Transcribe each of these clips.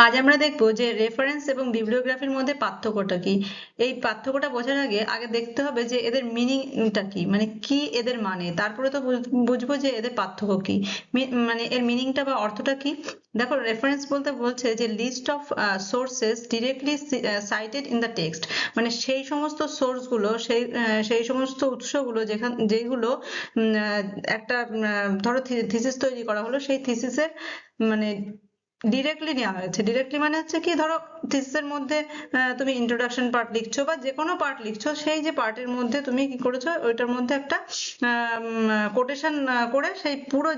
আজ আমরা দেখব যে রেফারেন্স এবং বিবলিওগ্রাফির মধ্যে পার্থক্যটা কি। এই পার্থক্যটা বোঝার আগে আগে দেখতে হবে যে এদের মিনিংটা কি, মানে কি এদের মানে, তারপরে তো বুঝবো যে এদের পার্থক্য কি। মানে এর মিনিংটা বা অর্থটা কি। দেখো, রেফারেন্স বলতে বলছে যে list of sources directly cited in the text, মানে সেই সমস্ত সোর্স গুলো, সেই সমস্ত উৎসগুলো যেগুলো একটা ধরো থিসিস তৈরি করা হলো, সেই থিসিসের মানে ডিরেক্টলি নেওয়া হয়েছে। ডিরেক্টলি মানে হচ্ছে কি, ধরো থিসিসের মধ্যে তুমি ইন্ট্রোডাকশন পার্ট লিখছো বা যে কোনো পার্ট লিখছো, সেই যে পার্টের মধ্যে তুমি কি করেছো, ওইটার মধ্যে একটা কোটেশন করে সেই পুরো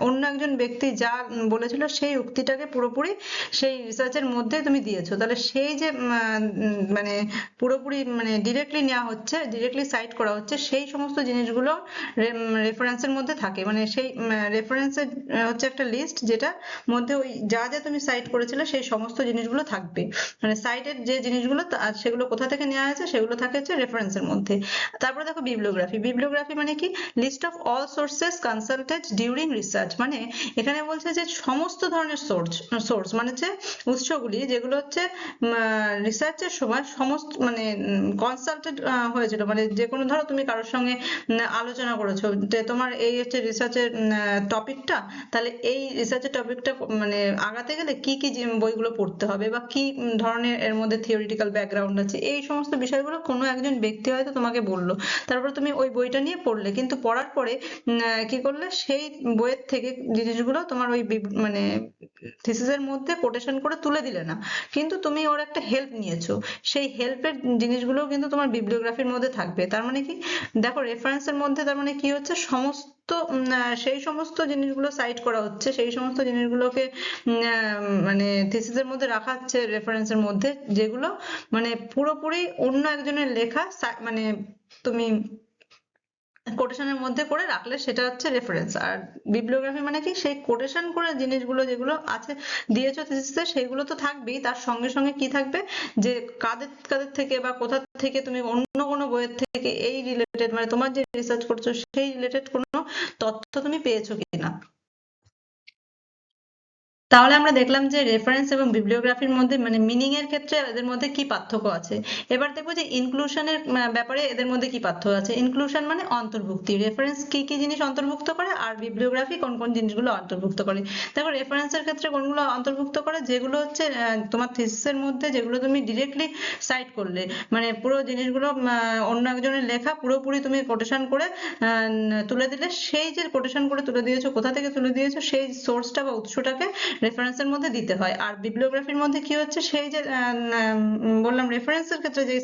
অন্য একজন ব্যক্তি যা বলেছিল সেই উক্তিটাকে পুরোপুরি সেই রিসার্চের মধ্যে তুমি দিয়েছো। তাহলে সেই যে মানে পুরোপুরি মানে ডিরেক্টলি নেওয়া হচ্ছে, ডিরেক্টলি সাইট করা হচ্ছে, সেই সমস্ত জিনিসগুলো রেফারেন্সের মধ্যে থাকে। মানে সেই রেফারেন্সের হচ্ছে একটা লিস্ট, যেটা মধ্যে ওই যা যা তুমি সাইট করেছিলে সেই সমস্ত জিনিসগুলো থাকবে। মানে সাইটের যে জিনিসগুলো সেগুলো কোথা থেকে নেওয়া হয়েছে সেগুলো থাকে হচ্ছে রেফারেন্সের মধ্যে। তারপরে দেখো বিবলিওগ্রাফি। বিবলিওগ্রাফি মানে কি, list of all sources consulted during research. মানে এখানে বলছে যে সমস্ত ধরনের সোর্স মানে হচ্ছে উৎসগুলি, যেগুলো হচ্ছে রিসার্চের সময় সমস্ত মানে কনসাল্টেড হয়েছিল। মানে যে কোনো, ধরো তুমি কারোর সঙ্গে আলোচনা করেছো যে তোমার এই হচ্ছে রিসার্চের টপিকটা, তাহলে এই রিসার্চের টপিকটা মানে আগাতে গেলে কি কি বইগুলো পড়তে হবে বা কি ধরনের এর মধ্যে থিওরিটিক্যাল ব্যাকগ্রাউন্ড আছে, এই সমস্ত বিষয়গুলো কোনো একজন ব্যক্তি হয়তো তোমাকে বললো, তারপর তুমি ওই বইটা নিয়ে পড়লে, কিন্তু পড়ার পরে কি করলে, সেই বইয়ের থেকে জিনিসগুলো তোমার ওই মানে থিসিসের মধ্যে কোটেশন করে তুলে দিলে না, কিন্তু তুমি ওর একটা হেল্প নিয়েছো। সেই হেল্পের জিনিসগুলো কিন্তু তোমার বিবলিওগ্রাফির মধ্যে থাকবে। তার মানে কি, দেখো রেফারেন্সের মধ্যে তার মানে কি হচ্ছে, সমস্ত সেই সমস্ত জিনিসগুলো সাইট করা হচ্ছে, সেই সমস্ত জিনিসগুলোকে মানে থিসিসের মধ্যে রাখা হচ্ছে রেফারেন্সের মধ্যে, যেগুলো মানে পুরোপুরি অন্য একজনের লেখা, মানে তুমি কোটেশনের মধ্যে করে রাখলে সেটা হচ্ছে রেফারেন্স। আর বিবলিওগ্রাফি মানে কি, সেই কোটেশন করে জিনিসগুলো যেগুলো আছে দিয়েছো থিসিসে, সেগুলো তো থাকবেই, তার সঙ্গে সঙ্গে কি থাকবে, যে কাদের কাদের থেকে বা কোথা থেকে তুমি অন্য কোনো বইয়ের থেকে এই রিলেটেড, মানে তোমার যে রিসার্চ করছো সেই রিলেটেড কোনো তথ্য তুমি পেয়েছো কিনা। তাহলে আমরা দেখলাম যে রেফারেন্স এবং বিবলিওগ্রাফির মধ্যে মানে মিনিং এর ক্ষেত্রে এদের মধ্যে কি পার্থক্য আছে। এবার দেখবো যে ইনক্লুশনের ব্যাপারে এদের মধ্যে কি পার্থক্য আছে। ইনক্লুশন মানে অন্তর্ভুক্তি, রেফারেন্স কি কি জিনিস অন্তর্ভুক্ত করে, আর বিবলিওগ্রাফি কোন কোন জিনিসগুলো অন্তর্ভুক্ত করে। দেখো, রেফারেন্সের ক্ষেত্রে কোনগুলো অন্তর্ভুক্ত করে, যেগুলো হচ্ছে তোমার থিসিসের মধ্যে যেগুলো তুমি ডিরেক্টলি সাইট করলে, মানে পুরো জিনিসগুলো অন্য একজনের লেখা পুরোপুরি তুমি কোটেশন করে তুলে দিলে, সেই যে কোটেশন করে তুলে দিয়েছো, কোথা থেকে তুলে দিয়েছো, সেই সোর্সটা বা উৎসটাকে রেফারেন্সের মধ্যে দিতে হয়। আর বিবলিওগ্রাফির মধ্যে কি হচ্ছে, সেই যে বললাম রেফারেন্সের ক্ষেত্রে যে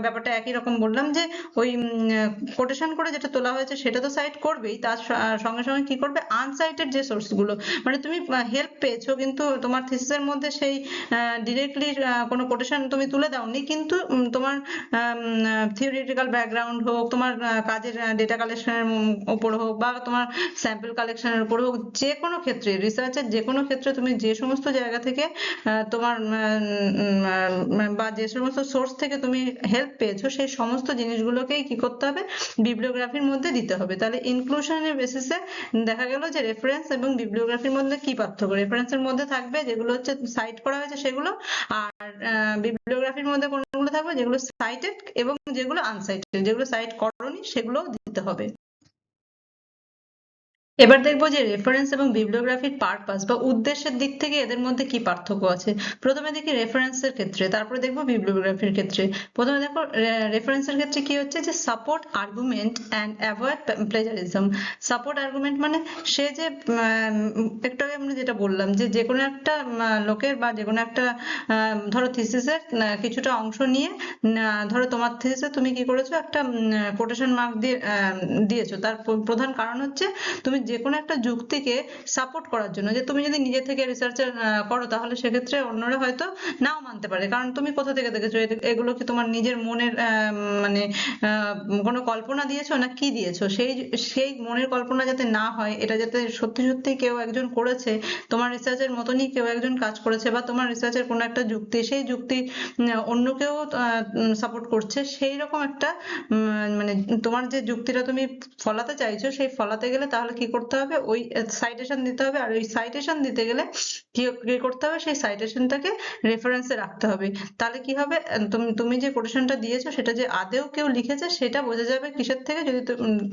ব্যাপারটা একই রকম বললাম, যে ওই কোটেশন করে যেটা তোলা হয়েছে সেটা তো সাইট করবেই, তার সঙ্গে সঙ্গে কি করবে, আনসাইটেড যে সোর্স গুলো, মানে তুমি হেল্প পেয়েছো কিন্তু তোমার থিসিসের মধ্যে সেই ডিরেক্টলি কোনো কোটেশন তুমি তুলে দাওনি, কিন্তু তোমার থিওরিটিক্যাল ব্যাকগ্রাউন্ড হোক, তোমার কাজের ডেটা কালেকশনের উপর হোক, বা তোমার স্যাম্পল কালেকশনের উপর হোক, যে কোনো ক্ষেত্রে রিসার্চের যে কোনো ক্ষেত্রে তুমি যে সমস্ত জায়গা থেকে তোমার বা যে সমস্ত সোর্স থেকে তুমি হেল্প পেয়েছো, সেই সমস্ত জিনিসগুলোকেই কি করতে হবে, বিবলিওগ্রাফির মধ্যে দিতে হবে। তাহলে ইনক্লুশনের বেসিসে দেখা গেল যে রেফারেন্স এবং বিবলিওগ্রাফির মধ্যে কি পার্থক্য। রেফারেন্সের মধ্যে থাকবে যেগুলো হচ্ছে সাইট করা হয়েছে সেগুলো, আর বিবলিওগ্রাফির মধ্যে কোনগুলো থাকবে, যেগুলো সাইটেড এবং যেগুলো আনসাইটেড, যেগুলো সাইট করোনি সেগুলো দিতে হবে। এবার দেখবো যে রেফারেন্স এবং বিবলিওগ্রাফির পারপাস বা উদ্দেশ্যের দিক থেকে এদের মধ্যে কি পার্থক্য আছে। প্রথমে দেখি রেফারেন্সের ক্ষেত্রে, তারপরে দেখবো বিবলিওগ্রাফির ক্ষেত্রে। প্রথমে দেখো রেফারেন্সের ক্ষেত্রে কি হচ্ছে, যে support argument and avoid plagiarism. Support argument মানে সে যে একটু আগে আমরা যেটা বললাম, যে যে কোনো একটা লোকের বা যে কোনো একটা ধরো থিসিসের কিছুটা অংশ নিয়ে, ধরো তোমার থিসিসে তুমি কি করেছো, একটা কোটেশন মার্ক দিয়ে দিয়েছো। তার প্রধান কারণ হচ্ছে তুমি যে কোনো একটা যুক্তিকে সাপোর্ট করার জন্য, যে তুমি যদি নিজে থেকে রিসার্চ করো, তাহলে সেক্ষেত্রে অন্যরা হয়তো নাও মানতে পারে, কারণ তুমি কোথা থেকে দেখেছো, এগুলো কি তোমার নিজের মনের মানে কোনো কল্পনা দিয়েছো না কি দিয়েছো, সেই সেই মনের কল্পনা যাতে না হয়, এটা যাতে সত্যি সত্যি কেউ একজন করেছে, তোমার রিসার্চের মতনই কেউ একজন কাজ করেছে, বা তোমার রিসার্চের কোনো একটা যুক্তি, সেই যুক্তি অন্য কেউ সাপোর্ট করছে, সেই রকম একটা মানে তোমার যে যুক্তিটা তুমি ফলাতে চাইছো, সেই ফলাতে গেলে তাহলে কি করতে হবে, ওই সাইটেশন দিতে হবে, আর ওই সাইটেশন দিতে গেলে কি করতে হবে, সেই সাইটেশনটাকে রেফারেন্সে রাখতে হবে। তাহলে কি হবে, তুমি তুমি যে কোটেশনটা দিয়েছো সেটা যে আদেও কেউ লিখেছে সেটা বোঝা যাবে কিসের থেকে, যদি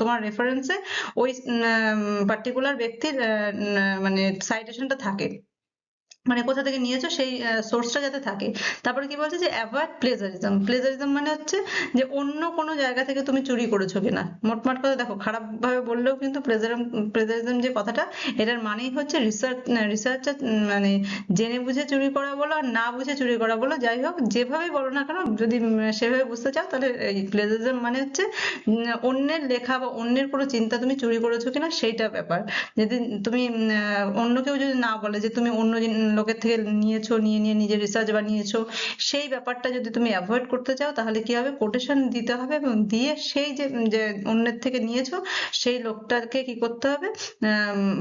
তোমার রেফারেন্সে ওই পার্টিকুলার ব্যক্তির মানে সাইটেশনটা থাকে, মানে কোথা থেকে নিয়েছো সেই সোর্সটা যাতে থাকে। তারপরে কি বলছে যে অ্যাভয়েড প্লেজারিজম। প্লেজারিজম মানে হচ্ছে যে অন্য কোনো জায়গা থেকে তুমি চুরি করেছো কিনা। মোটমাট কথা দেখো, খারাপ ভাবে বললেও কিন্তু প্লেজারিজম যে কথাটা, এটার মানেই হচ্ছে রিসার্চ মানে জেনে বুঝে চুরি করা বলো আর না বুঝে চুরি করা বলো, যাই হোক যেভাবেই বলো না কেন, যদি সেভাবে বুঝতে চাও তাহলে এই প্লেজারিজম মানে হচ্ছে অন্যের লেখা বা অন্যের কোনো চিন্তা তুমি চুরি করেছো কিনা সেইটা ব্যাপার। যদি তুমি অন্য কেউ যদি না বলে যে তুমি অন্য লোকের থেকে নিয়েছো, নিয়ে নিয়ে নিজের রিসার্চ বানিয়েছো, সেই ব্যাপারটা যদি তুমি অ্যাভয়েড করতে চাও তাহলে কি হবে, কোটেশন দিতে হবে, এবং দিয়ে সেই যে যে অন্যের থেকে নিয়েছো সেই লোকটাকে কি করতে হবে,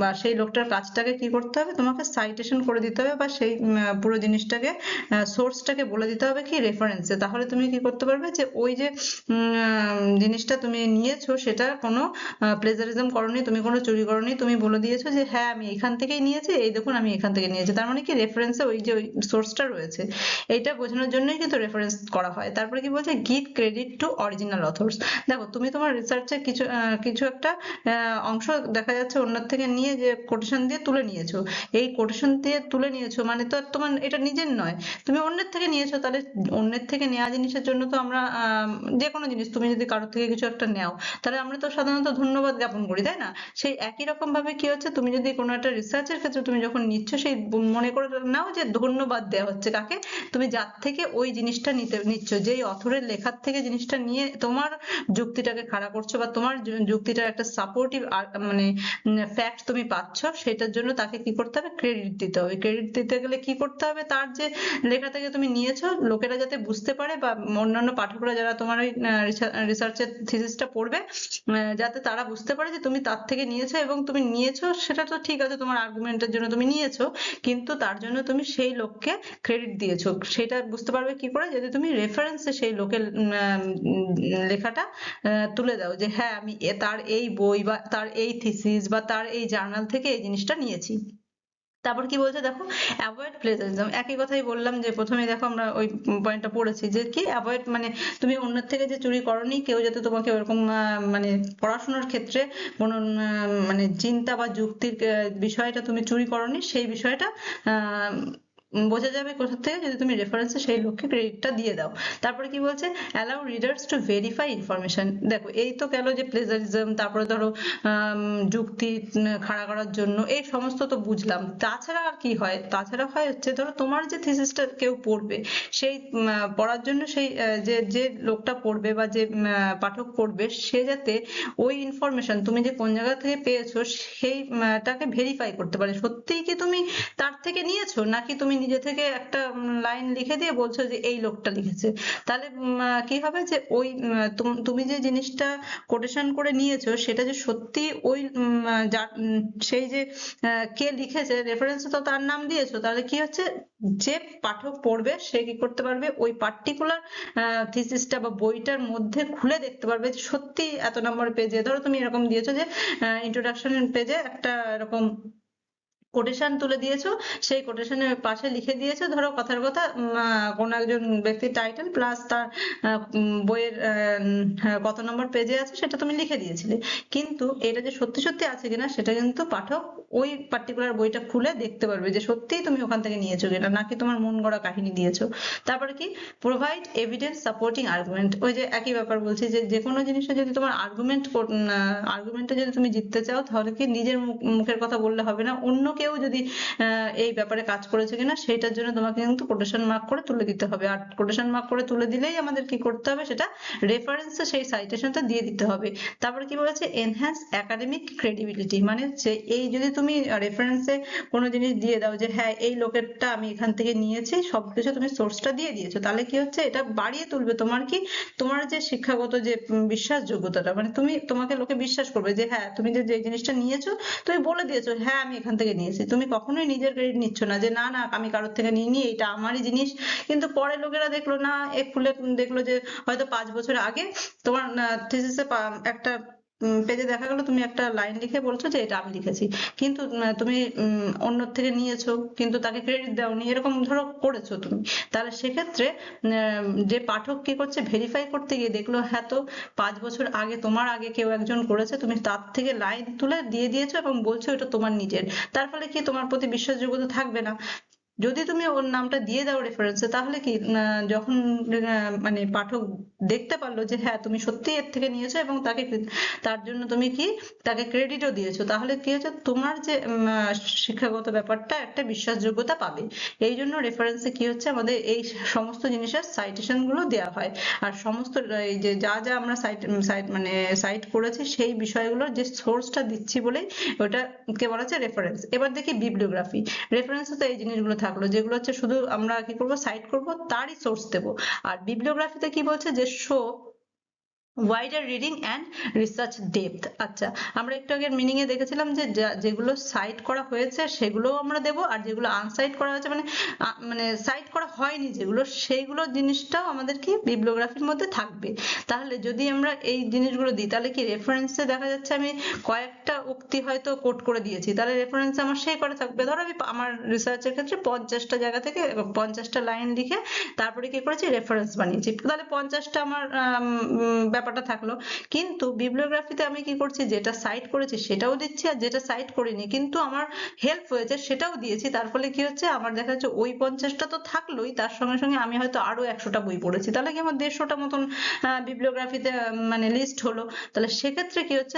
বা সেই লোকটার কাজটাকে কি করতে হবে, তোমাকে সাইটেশন করে দিতে হবে, বা সেই পুরো জিনিসটাকে সোর্সটাকে বলে দিতে হবে কি রেফারেন্সে। তাহলে তুমি কি করতে পারবে যে ওই যে জিনিসটা তুমি নিয়েছো সেটা কোনো প্লেজারিজম করোনি, তুমি কোনো চুরি করোনি, তুমি বলে দিয়েছো যে হ্যাঁ আমি এখান থেকেই নিয়েছি, এই দেখুন আমি এখান থেকে নিয়েছি। তার মানে কি রেফারেন্সে ওই যে ওই সোর্সটা রয়েছে, এইটা বোঝানোর জন্যই কিন্তু রেফারেন্স করা হয়। তারপরে কি বলছে, give credit to original authors. দেখো তুমি তোমার রিসার্চে কিছু কিছু একটা অংশ দেখা যাচ্ছে অন্যের থেকে নিয়ে যে কোটেশন দিয়ে তুলে নিয়েছো, এই কোটেশন দিয়ে তুলে নিয়েছো মানে তো আর তোমার এটা নিজের নয়, তুমি অন্যের থেকে নিয়েছো। তাহলে অন্যের থেকে নেওয়া জিনিসের জন্য তো আমরা যে কোনো জিনিস তুমি যদি কারোর থেকে কিছু একটা নেও, তাহলে আমরা তো সাধারণত ধন্যবাদ জ্ঞাপন করি, তাই না? সেই একই রকম ভাবে কি হচ্ছে, তুমি যদি কোনো একটা রিসার্চের ক্ষেত্রে তুমি যখন নিচ্ছ, সেই মনে করে নাও যে ধন্যবাদ দেওয়া হচ্ছে কাকে, তুমি যার থেকে ওই জিনিসটা নিচ্ছ, যেই অথরের লেখার থেকে জিনিসটা নিয়ে তোমার যুক্তিটাকে খাড়া করছো, বা তোমার যুক্তিটার একটা সাপোর্টিভ মানে ফ্যাক্ট তুমি পাচ্ছ, সেটার জন্য তাকে কি করতে হবে, ক্রেডিট দিতে হবে। ক্রেডিট দিতে গেলে কি করতে হবে, তার যে লেখা থেকে তুমি নিয়েছো লোকেরা যাতে বুঝতে পারে, বা অন্যান্য পাঠকরা যারা তোমার ওই রিসার্চের থিসিসটা পড়বে, যাতে তারা বুঝতে পারে যে তুমি তার থেকে নিয়েছো, এবং তুমি নিয়েছো সেটা তো ঠিক আছে, তোমার আর্গুমেন্টের জন্য তুমি নিয়েছো, কিন্তু তার জন্য তুমি সেই লোককে ক্রেডিট দিয়েছো। সেটা বুঝতে পারবে কি করে, যদি তুমি রেফারেন্সে সেই লোকের লেখাটা তুলে দাও যে হ্যাঁ আমি তার এই বই বা তার এই থিসিস বা তার এই জার্নাল থেকে এই জিনিসটা নিয়েছি। তারপর কি বলছে দেখো, অ্যাভয়েড প্লেজারিজম। একই কথাই বললাম যে প্রথমেই দেখো আমরা ওই পয়েন্টটা পড়েছি যে কি অ্যাভয়েড মানে তুমি অন্যের থেকে যে চুরি করনি, কেউ যাতে তোমাকে ওরকম মানে পড়াশোনার ক্ষেত্রে কোনো মানে চিন্তা বা যুক্তির বিষয়টা তুমি চুরি করনি, সেই বিষয়টা বোঝা যাবে কোথা থেকে, যদি তুমি রেফারেন্সে সেই লোককে ক্রেডিটটা দিয়ে দাও। তারপরে কি বলছে, allow readers to verify information. দেখো এই তো গেল যে প্লেজারিজম, তারপরে ধরো যুক্তি খাড়া করার জন্য, এই সমস্ত তো বুঝলাম। তাছাড়া আর কি হয়, তাছাড়া হয় হচ্ছে ধরো তোমার যে থিসিসটা কেউ পড়বে, সেই পড়ার জন্য সেই যে যে লোকটা পড়বে বা যে পাঠক পড়বে, সে যাতে ওই ইনফরমেশন তুমি যে কোন জায়গা থেকে পেয়েছো সেই টাকে ভেরিফাই করতে পারে, সত্যিই কি তুমি তার থেকে নিয়েছো, নাকি তুমি নিজে থেকে একটা লাইন লিখে দিয়ে বলছো যে এই লোকটা লিখেছে। তাহলে কি হবে যে ওই তুমি যে জিনিসটা কোটেশন করে নিয়েছো সেটা যে সত্যি ওই সেই যে কে লিখেছে রেফারেন্সে তো তার নাম দিয়েছো, তাহলে কি হচ্ছে, যে পাঠক পড়বে সে কি করতে পারবে, ওই পার্টিকুলার থিসিসটা বা বইটার মধ্যে খুলে দেখতে পারবে যে সত্যি এত নম্বর পেজে, ধরো তুমি এরকম দিয়েছো যে ইন্ট্রোডাকশন পেজে একটা এরকম কোটেশন তুলে দিয়েছো, সেই কোটেশনের পাশে লিখে দিয়েছো ধরো কথার কথা কোনো একজন ব্যক্তির টাইটেল প্লাস তার বইয়ের কত নম্বর পেজে আছে সেটা তুমি লিখে দিয়েছিলে, কিন্তু এটা যে সত্যি সত্যি আছে কিনা সেটা কিন্তু পাঠক ওই পার্টিকুলার বইটা খুলে দেখতে পারবে যে সত্যিই তুমি ওখান থেকে নিয়েছো কিনা, নাকি তোমার মন গড়া কাহিনী দিয়েছো। তারপরে কি, প্রোভাইড এভিডেন্স সাপোর্টিং আর্গুমেন্ট। ওই যে একই ব্যাপার বলছি যে যে কোনো জিনিসে যদি তোমার আর্গুমেন্টে যদি তুমি জিততে চাও, তাহলে কি নিজের মুখের কথা বললে হবে না, অন্য কেউ যদি এই ব্যাপারে কাজ করেছে কিনা সেটার জন্য তোমাকে কিন্তু কোটেশন মার্ক করে তুলে দিতে হবে। আর কোটেশন মার্ক করে তুলে দিলেই আমাদের কি করতে হবে, সেটা রেফারেন্সে সেই সাইটেশনটা দিয়ে দিতে হবে। তারপরে কি বলেছে, এনহ্যান্স একাডেমিক ক্রেডিবিলিটি। মানে হচ্ছে এই যদি তুমি রেফারেন্সে কোনো জিনিস দিয়ে দাও যে হ্যাঁ এই লোকেরটা আমি এখান থেকে নিয়েছি, সবকিছু তুমি সোর্সটা দিয়ে দিয়েছো, তাহলে কি হচ্ছে, এটা বাড়িয়ে তুলবে তোমার কি, তোমার যে শিক্ষাগত যে বিশ্বাসযোগ্যতাটা, মানে তোমাকে লোকে বিশ্বাস করবে যে হ্যাঁ তুমি যে জিনিসটা নিয়েছো তুমি বলে দিয়েছো হ্যাঁ আমি এখান থেকে নিয়েছি, তুমি কখনোই নিজের ক্রেডিট নিচ্ছ না যে না না আমি কারোর থেকে নিইনি, এটা আমারই জিনিস। কিন্তু পরে লোকেরা দেখলো না, খুলে দেখলো যে হয়তো 5 বছর আগে তোমার থিসিসে একটা পেজে দেখা গেলো তুমি একটা লাইন লিখে বলছো যে এটা আমি লিখেছি, কিন্তু তুমি অন্যর থেকে নিয়েছো কিন্তু তাকে ক্রেডিট দাওনি, এরকম ধরো করেছো তুমি, তাহলে সেক্ষেত্রে যে পাঠক কি করছে, ভেরিফাই করতে গিয়ে দেখলো হ্যাঁ তো 5 বছর আগে তোমার আগে কেউ একজন করেছে, তুমি তার থেকে লাইন তুলে দিয়ে দিয়েছো এবং বলছো এটা তোমার নিজের, তার ফলে কি তোমার প্রতি বিশ্বাসযোগ্যতা থাকবে না। যদি তুমি ওর নামটা দিয়ে দাও রেফারেন্সে, তাহলে কি যখন মানে পাঠক দেখতে পারলো যে হ্যাঁ তুমি সত্যিই এর থেকে নিয়েছো এবং তাকে তার জন্য তুমি কি তাকে ক্রেডিটও দিয়েছো, তাহলে কি হচ্ছে তোমার যে শিক্ষাগত ব্যাপারটা একটা বিশ্বাসযোগ্যতা পাবে। এই জন্য রেফারেন্সে কি হচ্ছে আমাদের এই সমস্ত জিনিসের সাইটেশন গুলো দেওয়া হয়, আর সমস্ত এই যে যা যা আমরা মানে সাইট করেছি সেই বিষয়গুলোর যে সোর্সটা দিচ্ছি বলেই ওটাকে বলা হচ্ছে রেফারেন্স। এবার দেখি বিবলিওগ্রাফি। রেফারেন্সে তো এই জিনিসগুলো থাকলো যেগুলো হচ্ছে শুধু আমরা কি করব, সাইট করব, তারই সোর্স দেব। আর বিবলিওগ্রাফিতে কি বলছে যে show wider reading and research depth. আচ্ছা, আমরা একটু আগের মিনিং এ দেখেছিলাম যে যেগুলো সাইট করা হয়েছে সেগুলোও আমরা দেব, আর যেগুলো আনসাইট করা হয়েছে মানে মানে সাইট করা হয়নি যেগুলো, সেইগুলো জিনিসটাও আমাদের কি বিবলিওগ্রাফির মধ্যে থাকবে। তাহলে যদি আমরা এই জিনিসগুলো দিই তাহলে কি রেফারেন্সে দেখা যাচ্ছে আমি কয়েকটা উক্তি হয়তো কোট করে দিয়েছি, তাহলে রেফারেন্স আমার সেই করা থাকবে। ধরো আমি আমার রিসার্চের ক্ষেত্রে 50টা জায়গা থেকে 50টা লাইন লিখে তারপরে কি করেছি, রেফারেন্স বানিয়েছি, তাহলে 50টা আমার ব্যাপারটা থাকলো। কিন্তু বিবলিওগ্রাফিতে আমি কি করছি, যেটা সাইট করেছি সেটাও দিচ্ছি, আর যেটা সাইট করিনি কিন্তু আমার হেল্প হয়েছে সেটাও দিয়েছি, তার ফলে কি হচ্ছে আমার দেখা যাচ্ছে ওই 50টা তো থাকলোই, তার সঙ্গে সঙ্গে আমি হয়তো আরো 100টা বই পড়েছি, তাহলে কি আমার 150টা মতন বিবলিওগ্রাফিতে মানে লিস্ট হলো। তাহলে সেক্ষেত্রে কি হচ্ছে,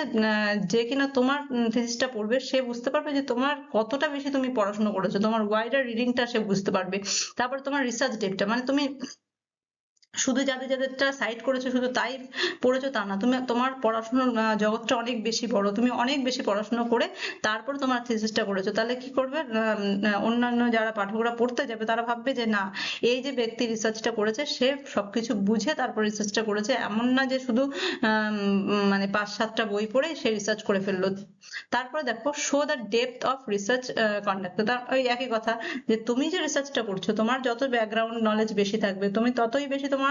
যে কিনা তোমার থিসিসটা পড়বে সে বুঝতে পারবে যে তোমার কতটা বেশি তুমি পড়াশোনা করেছো, তোমার ওয়াইডার রিডিংটা সে বুঝতে পারবে। তারপর তোমার রিসার্চ ডেপটা, মানে তুমি শুধু যাদের যাদেরটা সাইট করেছো শুধু তাই পড়েছো তা না, তুমি তোমার পড়াশোনার জগৎটা অনেক বেশি বড়, তুমি অনেক বেশি পড়াশোনা করে তারপর তোমার থিসিসটা করেছো। তাহলে কি করবে, অন্যান্য যারা পাঠকরা পড়তে যাবে তারা ভাববে যে না, এই যে ব্যক্তি রিসার্চটা করেছে সে সবকিছু বুঝে তারপর রিসার্চটা করেছে, এমন না যে শুধু মানে 5-7টা বই পড়ে সে রিসার্চ করে ফেললো। তারপরে দেখো show the depth of research conduct, তার ওই একই কথা যে তুমি যে রিসার্চটা করছো তোমার যত ব্যাকগ্রাউন্ড নলেজ বেশি থাকবে তুমি ততই বেশি তোমার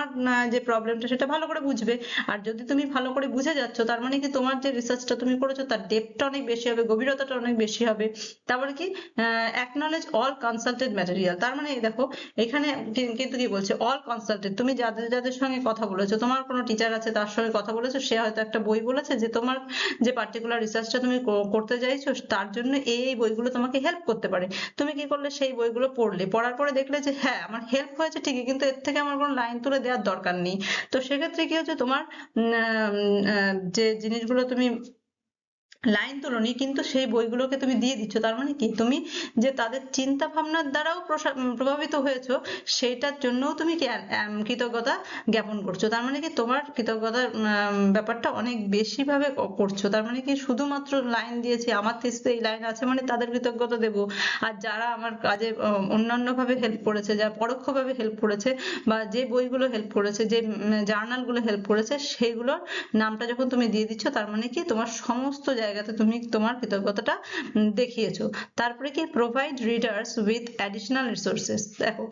যে প্রবলেমটা সেটা ভালো করে বুঝবে। আর যদি তুমি ভালো করে বুঝে যাচ্ছ তার মানে কি তোমার যে রিসার্চটা তুমি করেছো তার ডেপথটা অনেক বেশি হবে, গভীরতাটা অনেক বেশি হবে। তারপরে কি অ্যাকনলেজ অল কনসালটেড ম্যাটেরিয়াল, তার মানে দেখো এখানে কিন্তু কি বলছে, অল কনসালটেড, তুমি যাদের যাদের সঙ্গে কথা বলেছো, তোমার কোনো টিচার আছে তার সঙ্গে কথা বলেছো, সে হয়তো একটা বই বলেছে যে তোমার যে পার্টিকুলার রিসার্চটা তুমি করতে চাইছো তার জন্য এই বইগুলো তোমাকে হেল্প করতে পারে। তুমি কি করলে, সেই বইগুলো পড়লে, পড়ার পরে দেখলে যে হ্যাঁ আমার হেল্প হয়েছে ঠিকই কিন্তু এর থেকে আমার কোনো লাইন তুলে দেওয়ার দরকার নেই। তো সেক্ষেত্রে কি হচ্ছে, তোমার যে জিনিসগুলো তুমি লাইন তোলনি কিন্তু সেই বইগুলোকে তুমি দিয়ে দিচ্ছ, তার মানে কি তুমি যে তাদের চিন্তা ভাবনার দ্বারাও প্রভাবিত হয়েছো সেইটার জন্যও তুমি কি কৃতজ্ঞতা জ্ঞাপন করছো। তার মানে কি তোমার কৃতজ্ঞতার ব্যাপারটা অনেক বেশি ভাবে করছো। তার মানে কি শুধুমাত্র লাইন দিয়েছি, আমার থিসিসে এই লাইন আছে মানে তাদের কৃতজ্ঞতা দেব, আর যারা আমার কাজে অন্যান্য ভাবে হেল্প করেছে, যারা পরোক্ষভাবে হেল্প করেছে বা যে বইগুলো হেল্প করেছে, যে জার্নাল গুলো হেল্প করেছে, সেইগুলোর নামটা যখন তুমি দিয়ে দিচ্ছ তার মানে কি তোমার সমস্ত জায়গাতে তুমি তোমার কৃতজ্ঞতাটা দেখিয়েছো। তারপরে কি provide readers with additional resources. দেখো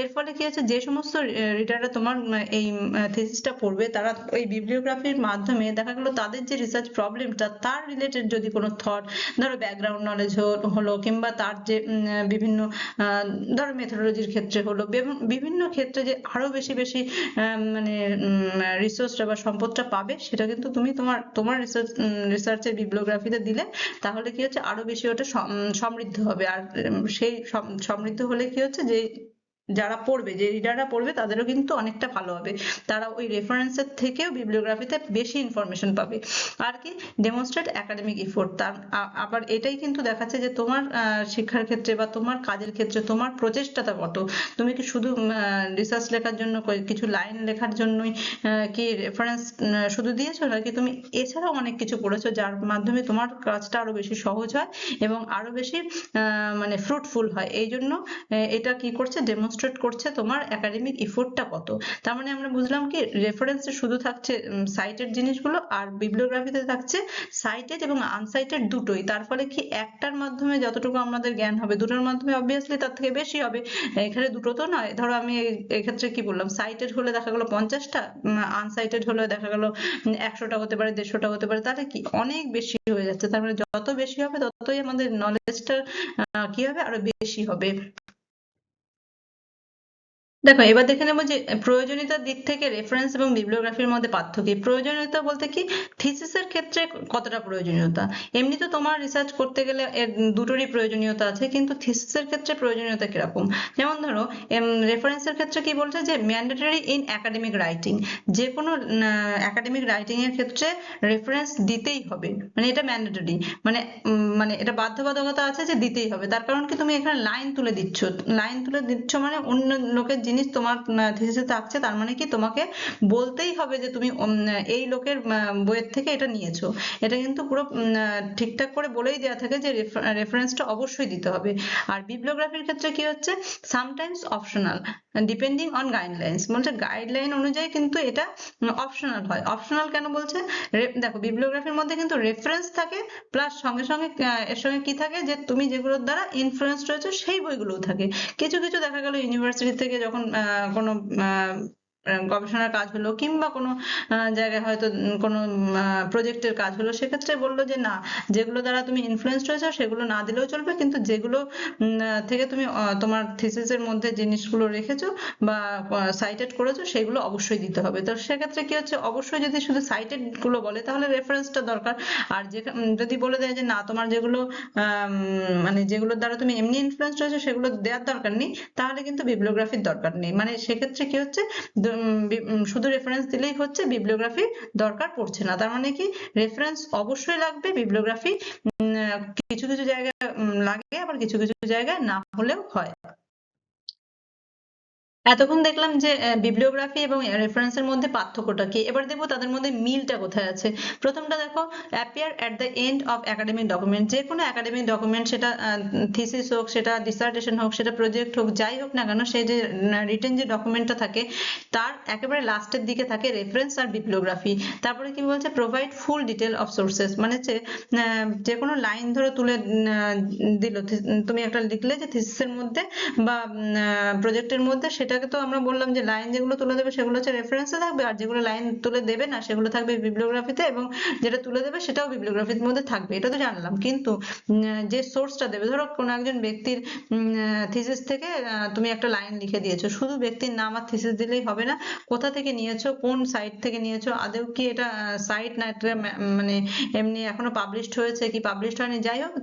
এর ফলে কি হচ্ছে, যে সমস্ত রিডাররা তোমার এই থিসিসটা পড়বে তারা ওই বিবলিওগ্রাফির মাধ্যমে দেখা গেল তাদের যে রিসার্চ প্রবলেমটা তার রিলেটেড যদি কোনো থট, ধরো ব্যাকগ্রাউন্ড নলেজ হলো কিংবা তার যে বিভিন্ন ধরো মেথোডোলজির ক্ষেত্রে হলো, বিভিন্ন ক্ষেত্রে যে আরো বেশি বেশি মানে রিসোর্সটা বা সম্পদটা পাবে, সেটা কিন্তু তুমি তোমার তোমার রিসার্চের বিবলিওগ্রাফিতে দিলে তাহলে কি হচ্ছে আরো বেশি ওটা সমৃদ্ধ হবে। আর সেই সমৃদ্ধ হলে কি হচ্ছে, যে যারা পড়বে, যে রিডাররা পড়বে তাদেরও কিন্তু অনেকটা ভালো হবে, তারা ওই রেফারেন্সের থেকেও বিবলিওগ্রাফিতে বেশি ইনফরমেশন পাবে। আর কি ডেমনস্ট্রেট একাডেমিক এফোর্ট, তার আবার এটাই কিন্তু দেখাচ্ছে যে তোমার শিক্ষার ক্ষেত্রে বা তোমার কাজের ক্ষেত্রে তোমার প্রচেষ্টাটা কত, তুমি কি শুধু রিসার্চ লেখার জন্য কিছু লাইন লেখার জন্যই কি রেফারেন্স শুধু দিয়েছো, নাকি তুমি এছাড়াও অনেক কিছু করেছো যার মাধ্যমে তোমার কাজটা আরো বেশি সহজ হয় এবং আরো বেশি মানে ফ্রুটফুল হয়। এই জন্য এটা কি করছে, ডেমনস্ট্রেট ডেমনস্ট্রেট করছে তোমার একাডেমিক এফোর্টটা কত। তার মানে আমরা বুঝলাম কি রেফারেন্সে শুধু থাকছে সাইটেড জিনিসগুলো, আর বিবলিওগ্রাফিতে থাকছে সাইটেড এবং আনসাইটেড দুটোই। তার ফলে কি একটার মাধ্যমে যতটুকু আমাদের জ্ঞান হবে দুটোর মাধ্যমে অবভিয়াসলি তার থেকে বেশি হবে। এখানে দুটো তো নয়, ধরো আমি এক্ষেত্রে কি বললাম, সাইটেড হলে দেখা গেল 50টা, আনসাইটেড হলে দেখা গেল 100টা হতে পারে, 150টা হতে পারে, তাহলে কি অনেক বেশি হয়ে যাচ্ছে। তার মানে যত বেশি হবে ততই আমাদের নলেজটা কি হবে, আরো বেশি হবে। দেখো এবার দেখে নেবো যে প্রয়োজনীয়তার দিক থেকে রেফারেন্স এবং বিবলিওগ্রাফির মধ্যে পার্থক্য কি। প্রয়োজনীয়তা বলতে কি, থিসিসের ক্ষেত্রে কতটা প্রয়োজনীয়তা। এমনি তো তোমার রিসার্চ করতে গেলে এর দুটোরই প্রয়োজনীয়তা আছে, কিন্তু থিসিসের ক্ষেত্রে প্রয়োজনীয়তা কিরকম। যেমন ধরো রেফারেন্সের ক্ষেত্রে কি বলছে যে ম্যান্ডেটরি ইন একাডেমিক রাইটিং, যে কোনো একাডেমিক রাইটিং এর ক্ষেত্রে রেফারেন্স দিতেই হবে, মানে এটা ম্যান্ডেটরি, মানে মানে এটা বাধ্যবাধকতা আছে যে দিতেই হবে। তার কারণ কি, তুমি এখানে লাইন তুলে দিচ্ছ, লাইন তুলে দিচ্ছ মানে অন্য লোকের জিনিস তোমার থিসিসে থাকছে, তার মানে কি তোমাকে বলতেই হবে যে তুমি এই লোকের বইয়ের থেকে এটা নিয়েছো। এটা কিন্তু পুরো ঠিকঠাক করে বলেই দেওয়া থাকে যে রেফারেন্সটা অবশ্যই দিতে হবে। আর বিবলিওগ্রাফির ক্ষেত্রে কি হচ্ছে, sometimes optional depending on guidelines, বলছে গাইডলাইন অনুযায়ী কিন্তু এটা অপশনাল হয়। অপশনাল কেন বলছে, দেখো বিবলিওগ্রাফির মধ্যে কিন্তু রেফারেন্স থাকে, প্লাস সঙ্গে সঙ্গে এর সঙ্গে কি থাকে, যে তুমি যেগুলোর দ্বারা ইনফ্লুয়েন্সড হয়েছো সেই বইগুলোও থাকে। কিছু কিছু দেখা গেল ইউনিভার্সিটি থেকে যখন কোনো গবেষণার কাজ হলো, কিংবা কোনো জায়গায় হয়তো কোনো প্রজেক্টের কাজ হলো, সেক্ষেত্রে বললো যে না, যেগুলো দ্বারা তুমি ইনফ্লুয়েন্সড হয়েছো সেগুলো না দিলেও চলবে, কিন্তু যেগুলো থেকে তুমি তোমার থিসিসের মধ্যে জিনিসগুলো রেখেছো বা সাইটেড করেছো সেগুলো অবশ্যই দিতে হবে। তো সেক্ষেত্রে কি হচ্ছে, অবশ্যই যদি শুধু সাইটেড গুলো বলে তাহলে রেফারেন্সটা দরকার। আর যদি বলে দেয় যে না, তোমার যেগুলো মানে যেগুলোর দ্বারা তুমি এমনি ইনফ্লুয়েন্সড হয়েছো সেগুলো দেওয়ার দরকার নেই, তাহলে কিন্তু বিবলিওগ্রাফির দরকার নেই। মানে সেক্ষেত্রে কি হচ্ছে, শুধু রেফারেন্স দিলেই হচ্ছে, বিবলিওগ্রাফি দরকার পড়ছে না। তার মানে কি রেফারেন্স অবশ্যই লাগবে, বিবলিওগ্রাফি কিছু কিছু জায়গায় লাগে, আবার কিছু কিছু জায়গায় না হলেও হয়। এতক্ষণ দেখলাম যে বিবলিওগ্রাফি এবং রেফারেন্সের মধ্যে পার্থক্যটা কি। এবার দেখবো তাদের মধ্যে মিলটা কোথায় আছে। প্রথমটা দেখো, appear at the end of academic document. যে কোনো একাডেমিক ডকুমেন্ট, সেটা থিসিস হোক, সেটা ডিসার্টেশন হোক, সেটা প্রজেক্ট হোক, যাই হোক না কেন, সেই যে রিটেন যে ডকুমেন্টটা থাকে তার একেবারে লাস্টের দিকে থাকে রেফারেন্স আর বিবলিওগ্রাফি। তারপরে কি বলছে, provide full detail of sources, মানে যে কোনো লাইন ধরে তুলে দিল, তুমি একটা লিখলে যে থিসিসের মধ্যে বা প্রজেক্টের মধ্যে, সেটাকে তো আমরা বললাম যে লাইন যেগুলো তুলে দেবে সেগুলো হচ্ছে রেফারেন্সে থাকবে, আর যেগুলো লাইন তুলে দেবে না সেগুলো থাকবে বিবলিওগ্রাফিতে, এবং যেটা তুলে দেবে সেটাও বিবলিওগ্রাফির মধ্যে থাকবে। এটা তো জানলাম, কিন্তু যে সোর্সটা দেবে, ধরো কোনো একজন ব্যক্তির থিসিস থেকে তুমি একটা লাইন লিখে দিয়েছো, শুধু ব্যক্তির নাম আর থিসিস দিলেই হবে না, কোথা থেকে নিয়েছো, কোন সাইট থেকে নিয়েছো, আদৌ কি এটা সাইট না এটা মানে এমনি এখনো পাবলিশড হয়েছে কি পাবলিশড হয়নি, যাই হোক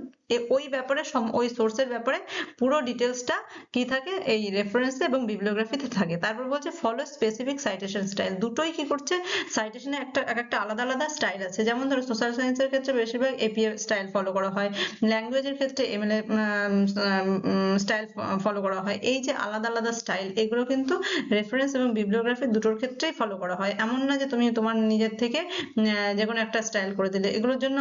ওই ব্যাপারে ওই সোর্সের ব্যাপারে পুরো ডিটেলসটা কি থাকে, এই রেফারেন্সে এবং বিবলিওগ্রাফিতে থাকে। তারপর বলছে ফলো স্পেসিফিক সাইটেশন স্টাইল। দুটোই কি করছে, সাইটেশনে একটা আলাদা আলাদা স্টাইল আছে। যেমন ধরো সোশ্যাল সায়েন্সের ক্ষেত্রে বেশিরভাগ এপিএ স্টাইল ফলো করা হয়, ল্যাঙ্গুয়েজের ক্ষেত্রে এমএলএ স্টাইল ফলো করা হয়। এই যে আলাদা আলাদা স্টাইল, এগুলো কিন্তু রেফারেন্স এবং বিবলিওগ্রাফি দুটোর ক্ষেত্রেই ফলো করা হয়। এমন না যে তুমি তোমার নিজের থেকে যে কোনো একটা স্টাইল করে দিলে। এগুলোর জন্য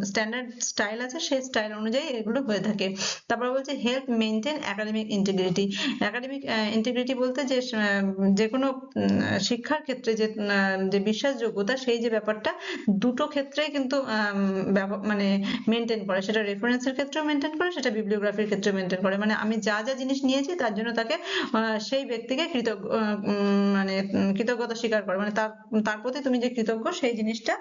স্ট্যান্ডার্ড স্টাইল আছে, সেই স্টাইল অনুযায়ী এগুলো হয়ে থাকে। তারপর বলছে help maintain academic integrity. Academic integrity বলতে যে কোনো শিক্ষার ক্ষেত্রে যে বিশ্বাসযোগ্যতা, সেই যে ব্যাপারটা দুটো ক্ষেত্রেই কিন্তু মানে মেনটেন করে। সেটা রেফারেন্সের ক্ষেত্রেও মেনটেন করে, সেটা বিবলিওগ্রাফির ক্ষেত্রেও মেনটেন করে। মানে আমি যা যা জিনিস নিয়েছি তার জন্য তাকে সেই ব্যক্তিকে মানে কৃতজ্ঞতা স্বীকার করে, মানে তার প্রতি তুমি যে কৃতজ্ঞ সেই জিনিসটা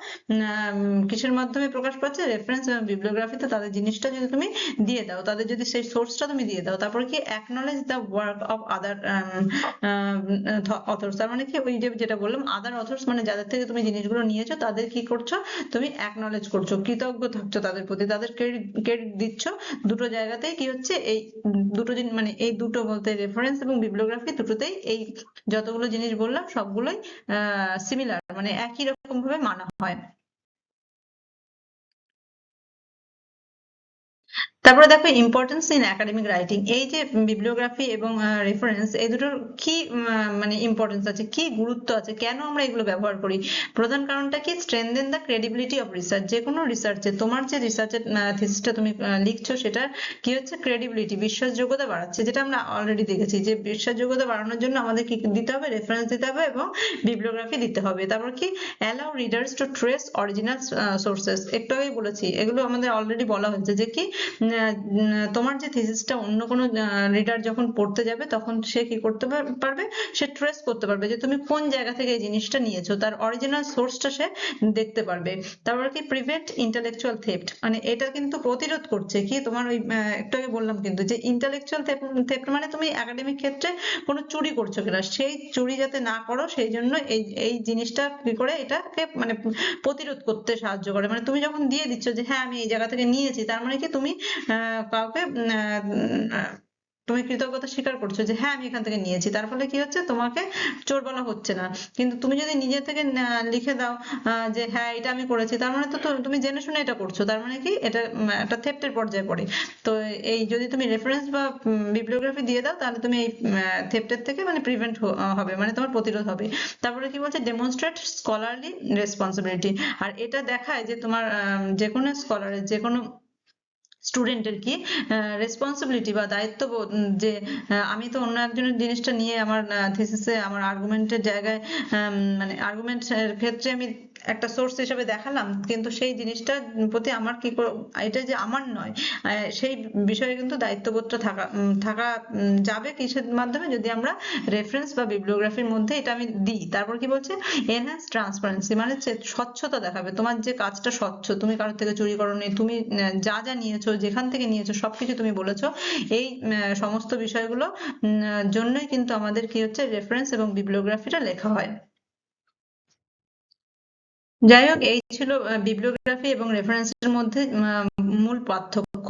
কিসের মাধ্যমে প্রকাশ পাচ্ছে, রেফারেন্স এবং বিবলিওগ্রাফিতে তাদের জিনিসটা যদি তুমি দিয়ে দাও, তাদের যদি সেই সোর্সটা তুমি দিয়ে দাও। তারপরে কি acknowledge the work of other authors. তার মানে কি, ওই যে যেটা বললাম আদার অথর্স, মানে যাদের থেকে তুমি জিনিসগুলো নিয়েছো তাদের কি করছো, তুমি অ্যাকনলেজ করছো, কৃতজ্ঞ থাকছো তাদের প্রতি, তাদের ক্রেডিট দিচ্ছ। দুটো জায়গাতেই কি হচ্ছে, এই দুটো জিনিস, মানে এই দুটো বলতে রেফারেন্স এবং বিবলিওগ্রাফি দুটোতেই এই যতগুলো জিনিস বললাম সবগুলোই সিমিলার, মানে একই রকম ভাবে মানা হয়। তারপরে দেখো ইম্পর্টেন্স ইন একাডেমিক রাইটিং। এই যে বিবলিওগ্রাফি এবং রেফারেন্স, এই দুটোর কি মানে ইম্পর্টেন্স আছে, কি গুরুত্ব আছে, কেন আমরা এগুলো ব্যবহার করি? প্রধান কারণটা কি? স্ট্রেনথেন দ্য ক্রেডিবিলিটি অফ রিসার্চ। যে কোনো রিসার্চে তোমার যে রিসার্চের থিসিসটা তুমি লিখছো, সেটার কি হচ্ছে? ক্রেডিবিলিটি, বিশ্বাসযোগ্যতা বাড়াচ্ছে। যেটা আমরা অলরেডি দেখেছি যে বিশ্বাসযোগ্যতা বাড়ানোর জন্য আমাদের কি দিতে হবে? রেফারেন্স দিতে হবে এবং বিবলিওগ্রাফি দিতে হবে। তারপর কি? Allow readers to trace original sources. একটু আগেই বলেছি, এগুলো আমাদের অলরেডি বলা হয়েছে যে কি তোমার যে থিসিসটা অন্য কোনো রিডার যখন পড়তে যাবে, তখন সে কি করতে পারবে? সে ট্রেস করতে পারবে যে তুমি কোন জায়গা থেকে এই জিনিসটা নিয়েছো, তার অরিজিনাল সোর্সটা সে দেখতে পারবে। তারপর কি? প্রিভেন্ট ইন্টেলেকচুয়াল থেফট, মানে এটা কিন্তু প্রতিরোধ করছে কি তোমার ওই একটু আগে বললাম কিন্তু যে ইন্টেলেকচুয়াল থেফট মানে তুমি একাডেমিক ক্ষেত্রে কোনো চুরি করছো কিনা, সেই চুরি যাতে না করো সেই জন্য এই এই জিনিসটা কি করে এটাকে মানে প্রতিরোধ করতে সাহায্য করে। মানে তুমি যখন দিয়ে দিচ্ছ যে হ্যাঁ আমি এই জায়গা থেকে নিয়েছি, তার মানে কি তুমি কাউকে তুমি কৃতজ্ঞতা স্বীকার করছো যে হ্যাঁ আমি এখান থেকে নিয়েছি। তার ফলে কি হচ্ছে? তোমাকে চোর বলা হচ্ছে না। কিন্তু তুমি যদি নিজে থেকে লিখে দাও যে হ্যাঁ এটা আমি করেছি, তার মানে তো তুমি জেনে শুনে এটা করছো, তার মানে কি এটা একটা থেফটের পর্যায়ে পড়ে। তো এই যদি তুমি রেফারেন্স বা বিবলিওগ্রাফি দিয়ে দাও, তাহলে তুমি এই থেফটের থেকে মানে প্রিভেন্ট হবে, মানে তোমার প্রতিরোধ হবে। তারপরে কি বলছে? Demonstrate scholarly responsibility. আর এটা দেখায় যে তোমার যে কোনো স্কলারের, যে কোনো স্টুডেন্টের কি রেসপন্সিবিলিটি বা দায়িত্ববোধ, যে আমি তো অন্য একজনের জিনিসটা নিয়ে আমার থিসিসে আমার আর্গুমেন্টের জায়গায় মানে আর্গুমেন্টের ক্ষেত্রে আমি একটা সোর্স হিসেবে দেখালাম, কিন্তু সেই জিনিসটার প্রতি আমার কি এটা যে আমার নয়, সেই বিষয়ে কিন্তু দায়িত্ববোধটা থাকা যাবে কিসের মাধ্যমে? যদি আমরা রেফারেন্স বা বিবলিওগ্রাফির মধ্যে এটা আমি দিই। তারপর কি বলছে? এনহ্যান্স ট্রান্সপারেন্সি, মানে স্বচ্ছতা দেখাবে, তোমার যে কাজটা স্বচ্ছ, তুমি কারোর থেকে চুরি করোনি, তুমি যা যা নিয়েছো, যেখান থেকে নিয়েছো সবকিছু তুমি বলেছো। এই সমস্ত বিষয়গুলো জন্যই কিন্তু আমাদের কি হচ্ছে? রেফারেন্স এবং বিবলিওগ্রাফিটা লেখা হয়। যাই হোক, এই ছিল বিবলিওগ্রাফি এবং রেফারেন্সের মধ্যে মূল পার্থক্য।